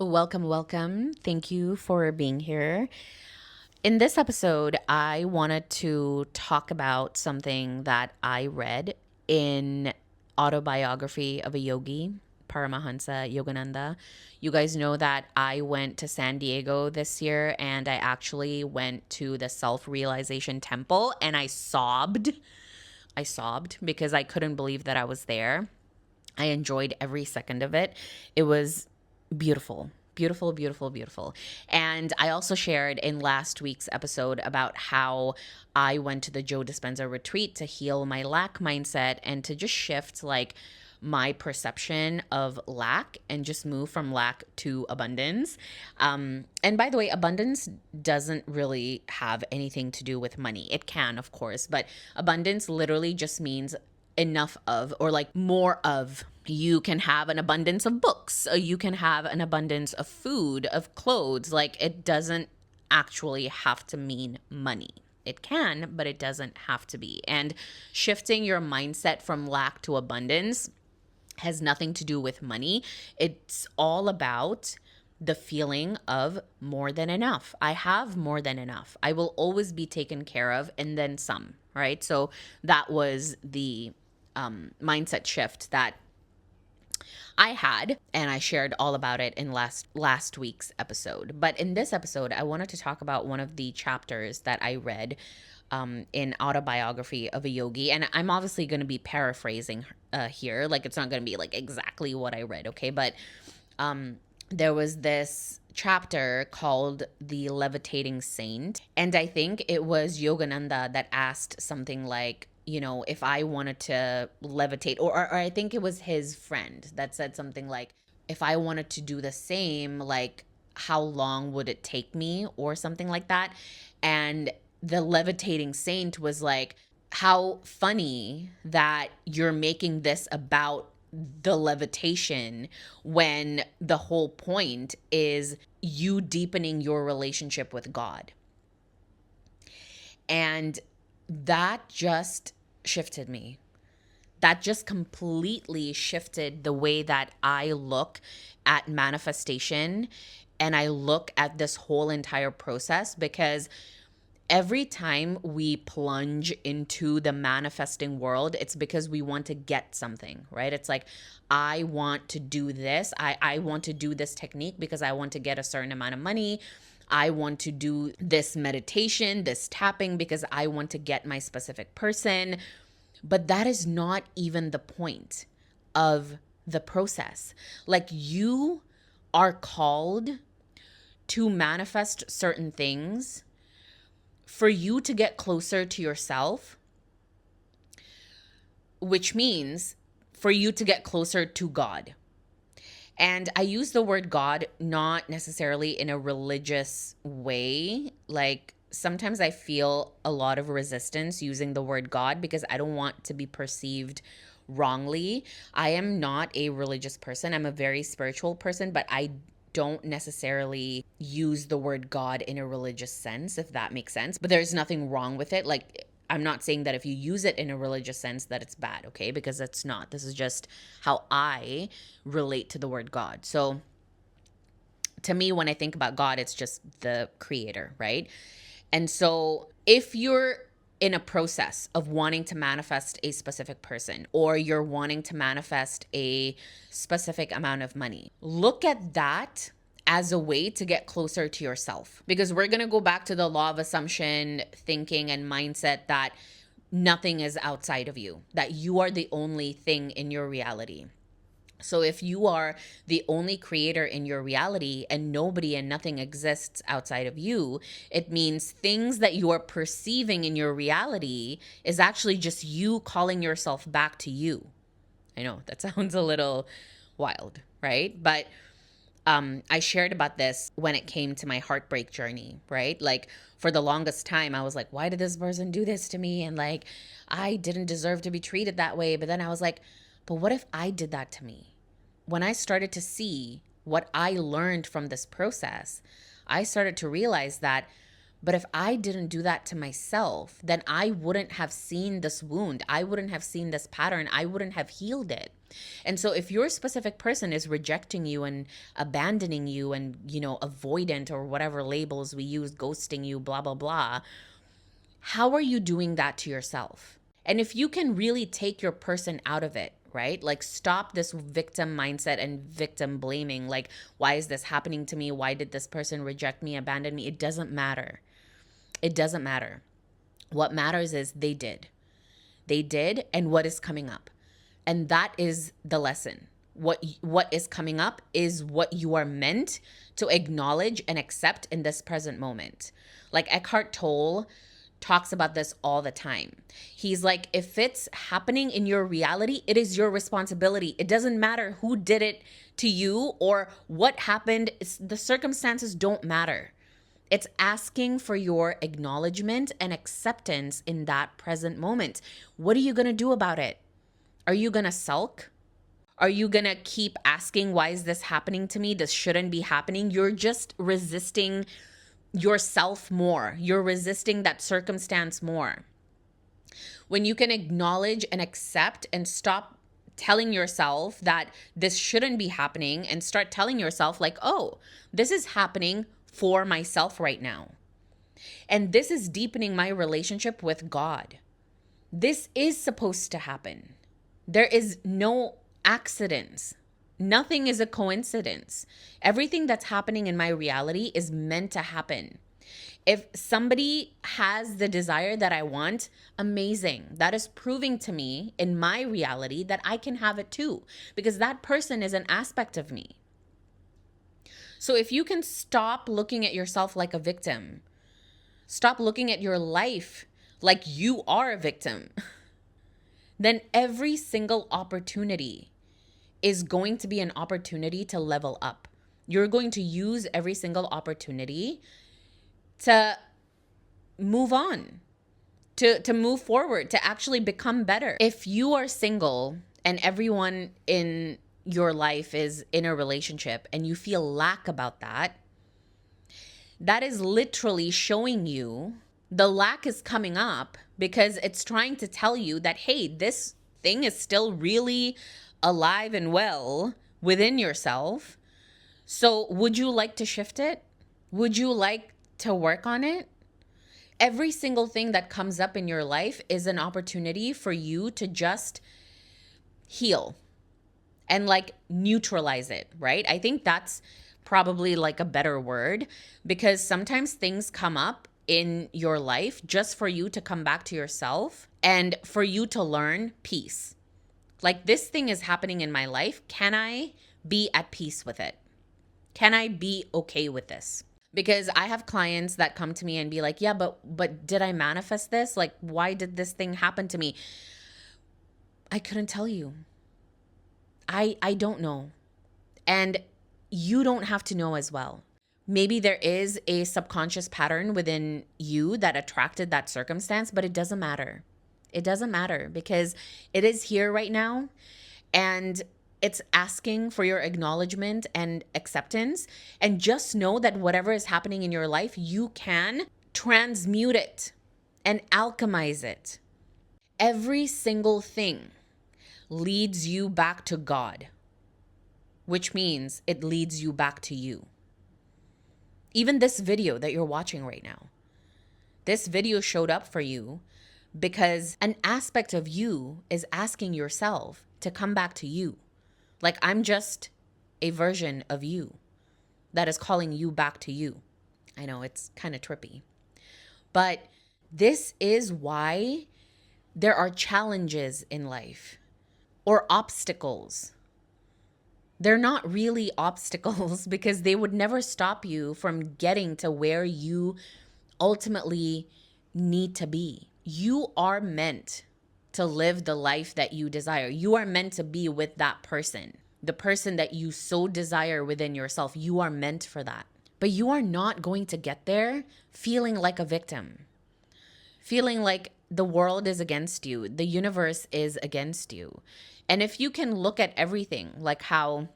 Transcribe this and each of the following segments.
Welcome, welcome. Thank you for being here. In this episode, I wanted to talk about something that I read in Autobiography of a Yogi, Paramahansa Yogananda. You guys know that I went to San Diego this year and I actually went to the Self-Realization Temple and I sobbed. I sobbed because I couldn't believe that I was there. I enjoyed every second of it. It was beautiful. Beautiful, beautiful, beautiful. And I also shared in last week's episode about how I went to the Joe Dispenza retreat to heal my lack mindset and to just shift my perception of lack and just move from lack to abundance. And by the way, abundance doesn't really have anything to do with money. It can, of course, but abundance literally just means enough of, or like more of. You can have an abundance of books, or you can have an abundance of food, of clothes. Like, it doesn't actually have to mean money. It can, but it doesn't have to be. And shifting your mindset from lack to abundance has nothing to do with money. It's all about the feeling of more than enough. I have more than enough. I will always be taken care of, and then some, right? So that was the mindset shift that I had, and I shared all about it in last week's episode. But in this episode, I wanted to talk about one of the chapters that I read in Autobiography of a Yogi. And I'm obviously going to be paraphrasing here. Like, it's not going to be like exactly what I read, okay? But there was this chapter called The Levitating Saint. And I think it was Yogananda that asked something like, if I wanted to levitate, or I think it was his friend that said something like, if I wanted to do the same, like, how long would it take me, or something like that. And the levitating saint was like, how funny that you're making this about the levitation when the whole point is you deepening your relationship with God. And that just shifted me. That just completely shifted the way that I look at manifestation and I look at this whole entire process, because every time we plunge into the manifesting world, it's because we want to get something, right? It's like, I want to do this. I want to do this technique because I want to get a certain amount of money. I want to do this meditation, this tapping, because I want to get my specific person. But that is not even the point of the process. Like, you are called to manifest certain things for you to get closer to yourself, which means for you to get closer to God. And I use the word God not necessarily in a religious way. Like, sometimes I feel a lot of resistance using the word God because I don't want to be perceived wrongly. I am not a religious person. I'm a very spiritual person, but I don't necessarily use the word God in a religious sense, if that makes sense. But there's nothing wrong with it. Like, I'm not saying that if you use it in a religious sense that it's bad, okay? Because it's not. This is just how I relate to the word God. So to me, when I think about God, it's just the creator, right? And so if you're in a process of wanting to manifest a specific person, or you're wanting to manifest a specific amount of money, look at that as a way to get closer to yourself. Because we're going to go back to the law of assumption thinking and mindset that nothing is outside of you, that you are the only thing in your reality. So if you are the only creator in your reality and nobody and nothing exists outside of you, it means things that you are perceiving in your reality is actually just you calling yourself back to you. I know that sounds a little wild, right? But I shared about this when it came to my heartbreak journey, right? Like, for the longest time, I was like, why did this person do this to me? And like, I didn't deserve to be treated that way. But then I was like, but what if I did that to me? When I started to see what I learned from this process, I started to realize that But if I didn't do that to myself, then I wouldn't have seen this wound. I wouldn't have seen this pattern. I wouldn't have healed it. And so if your specific person is rejecting you and abandoning you and, avoidant or whatever labels we use, ghosting you, blah, blah, blah, how are you doing that to yourself? And if you can really take your person out of it, right? Like stop this victim mindset and victim blaming. Like, why is this happening to me? Why did this person reject me, abandon me? It doesn't matter. It doesn't matter. What matters is they did. They did, and what is coming up. And that is the lesson. What is coming up is what you are meant to acknowledge and accept in this present moment. Like Eckhart Tolle talks about this all the time. He's like, if it's happening in your reality, it is your responsibility. It doesn't matter who did it to you or what happened. The circumstances don't matter. It's asking for your acknowledgement and acceptance in that present moment. What are you going to do about it? Are you going to sulk? Are you going to keep asking, why is this happening to me? This shouldn't be happening. You're just resisting yourself more. You're resisting that circumstance more. When you can acknowledge and accept and stop telling yourself that this shouldn't be happening and start telling yourself like, oh, this is happening for myself right now. And this is deepening my relationship with God. This is supposed to happen. There is no accidents. Nothing is a coincidence. Everything that's happening in my reality is meant to happen. If somebody has the desire that I want, amazing. That is proving to me in my reality that I can have it too, because that person is an aspect of me. So if you can stop looking at yourself like a victim, stop looking at your life like you are a victim, then every single opportunity is going to be an opportunity to level up. You're going to use every single opportunity to move on, to move forward, to actually become better. If you are single and everyone in your life is in a relationship and you feel lack about that, that is literally showing you the lack is coming up because it's trying to tell you that, hey, this thing is still really alive and well within yourself. So would you like to shift it? Would you like to work on it? Every single thing that comes up in your life is an opportunity for you to just heal and like neutralize it, right? I think that's probably like a better word, because sometimes things come up in your life just for you to come back to yourself and for you to learn peace. Like, this thing is happening in my life. Can I be at peace with it? Can I be okay with this? Because I have clients that come to me and be like, yeah, but did I manifest this? Like, why did this thing happen to me? I couldn't tell you. I don't know. And you don't have to know as well. Maybe there is a subconscious pattern within you that attracted that circumstance, but it doesn't matter. It doesn't matter because it is here right now, and it's asking for your acknowledgement and acceptance. And just know that whatever is happening in your life, you can transmute it and alchemize it. Every single thing leads you back to God, which means it leads you back to you. Even this video that you're watching right now, this video showed up for you because an aspect of you is asking yourself to come back to you. Like, I'm just a version of you that is calling you back to you. I know it's kind of trippy, but this is why there are challenges in life or obstacles. They're not really obstacles because they would never stop you from getting to where you ultimately need to be. You are meant to live the life that you desire. You are meant to be with that person, the person that you so desire within yourself. You are meant for that. But you are not going to get there feeling like a victim, feeling like the world is against you, the universe is against you. And if you can look at everything like how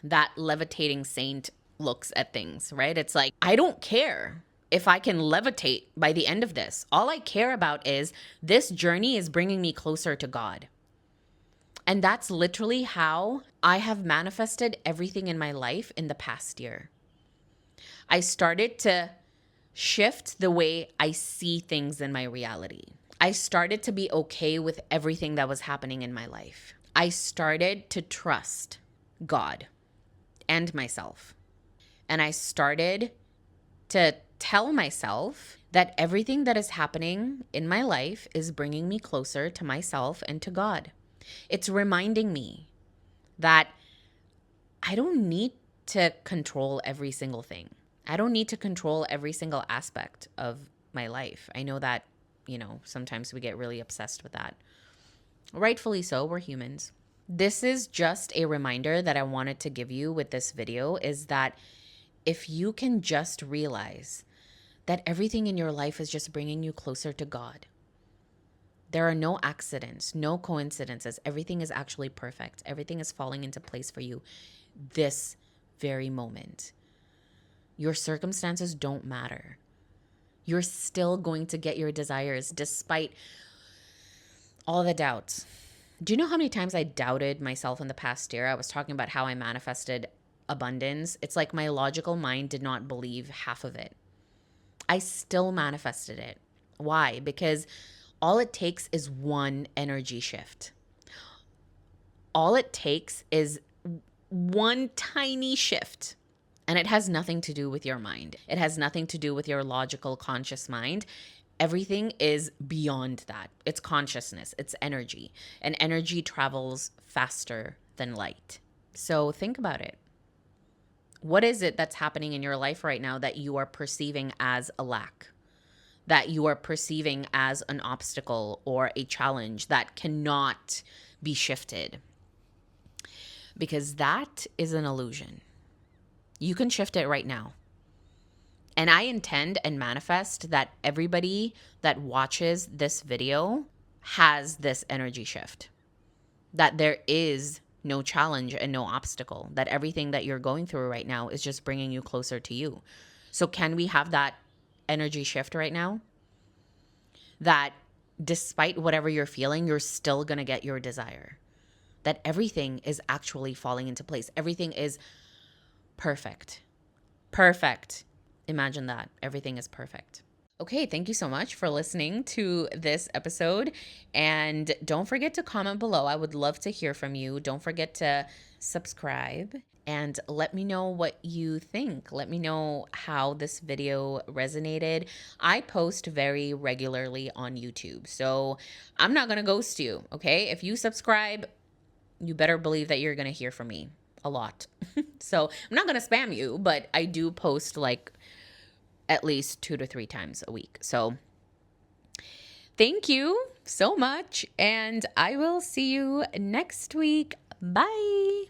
that levitating saint looks at things, right? It's like, I don't care if I can levitate by the end of this. All I care about is this journey is bringing me closer to God. And that's literally how I have manifested everything in my life in the past year. I started to shift the way I see things in my reality. I started to be okay with everything that was happening in my life. I started to trust God and myself. And I started to tell myself that everything that is happening in my life is bringing me closer to myself and to God. It's reminding me that I don't need to control every single thing. I don't need to control every single aspect of my life. I know that, sometimes we get really obsessed with that. Rightfully so, we're humans. This is just a reminder that I wanted to give you with this video, is that if you can just realize that everything in your life is just bringing you closer to God. There are no accidents, no coincidences. Everything is actually perfect. Everything is falling into place for you this very moment. Your circumstances don't matter. You're still going to get your desires despite all the doubts. Do you know how many times I doubted myself in the past year? I was talking about how I manifested abundance. It's like my logical mind did not believe half of it. I still manifested it. Why? Because all it takes is one energy shift. All it takes is one tiny shift. And it has nothing to do with your mind. It has nothing to do with your logical, conscious mind. Everything is beyond that. It's consciousness, it's energy. And energy travels faster than light. So think about it. What is it that's happening in your life right now that you are perceiving as a lack? That you are perceiving as an obstacle or a challenge that cannot be shifted? Because that is an illusion. You can shift it right now. And I intend and manifest that everybody that watches this video has this energy shift. That there is no challenge and no obstacle. That everything that you're going through right now is just bringing you closer to you. So can we have that energy shift right now? That despite whatever you're feeling, you're still going to get your desire. That everything is actually falling into place. Everything is perfect. Perfect. Imagine that. Everything is perfect. Okay, thank you so much for listening to this episode. And don't forget to comment below. I would love to hear from you. Don't forget to subscribe and let me know what you think. Let me know how this video resonated. I post very regularly on YouTube, so I'm not going to ghost you, okay? If you subscribe, you better believe that you're going to hear from me a lot. So I'm not going to spam you, but I do post like at least 2 to 3 times a week. So thank you so much, and I will see you next week. Bye.